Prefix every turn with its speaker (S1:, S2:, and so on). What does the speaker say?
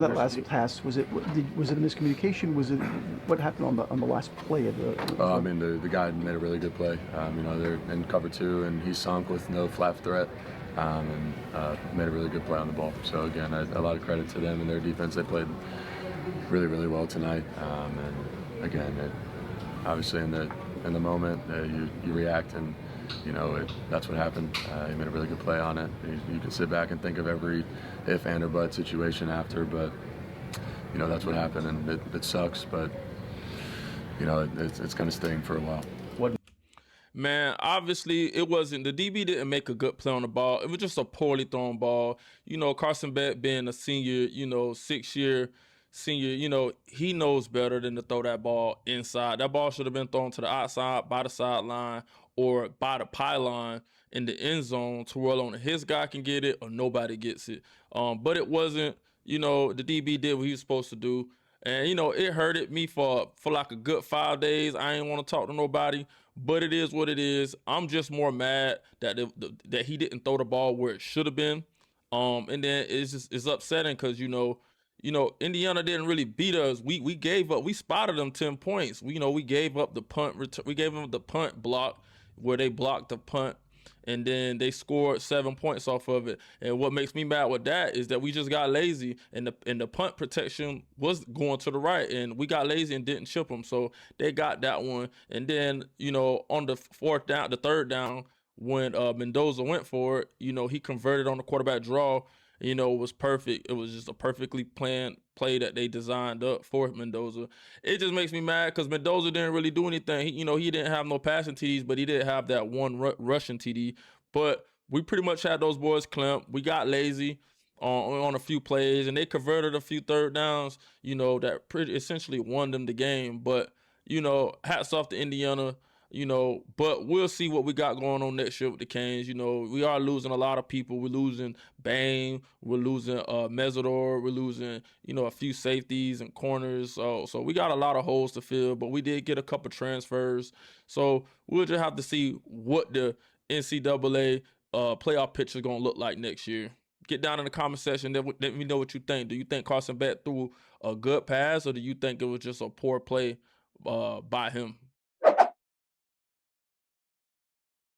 S1: That last pass, was it a miscommunication? Was it what happened on the last play of the?
S2: I mean, the guy made a really good play. They're in cover two, and he sunk with no flap threat, and made a really good play on the ball. So again, a lot of credit to them and their defense. They played really, really well tonight. And again, obviously in the moment, you react, and that's what happened. He made a really good play on it. You can sit back and think of every if, and, or but situation after, but that's what happened, and it sucks, but it's going to sting for a while.
S3: Man, obviously it wasn't, the DB didn't make a good play on the ball. It was just a poorly thrown ball. Carson Beck being a senior, 6-year senior, he knows better than to throw that ball inside. That ball should have been thrown to the outside, by the sideline, or by the pylon in the end zone to where only his guy can get it or nobody gets it. But it wasn't, the DB did what he was supposed to do. And, it hurted me for like a good 5 days. I ain't want to talk to nobody, but it is what it is. I'm just more mad that that he didn't throw the ball where it should have been. And then it's upsetting because, Indiana didn't really beat us. We gave up. We spotted them 10 points. We gave up the punt. We gave them the punt block where they blocked the punt, and then they scored 7 points off of it. And what makes me mad with that is that we just got lazy, and the punt protection was going to the right, and we got lazy and didn't chip them. So they got that one. And then, on the third down, when Mendoza went for it, he converted on the quarterback draw. It was perfect. It was just a perfectly planned play that they designed up for Mendoza. It just makes me mad because Mendoza didn't really do anything. He didn't have no passing TDs, but he did have that one rushing TD. But we pretty much had those boys clamped. We got lazy on a few plays, and they converted a few third downs, that pretty essentially won them the game. But, hats off to Indiana. But we'll see what we got going on next year with the Canes. We are losing a lot of people. We're losing Bane. We're losing Mesidor. We're losing, a few safeties and corners. So we got a lot of holes to fill, but we did get a couple transfers. So we'll just have to see what the NCAA playoff picture is going to look like next year. Get down in the comment section. Let me know what you think. Do you think Carson Beck threw a good pass, or do you think it was just a poor play by him?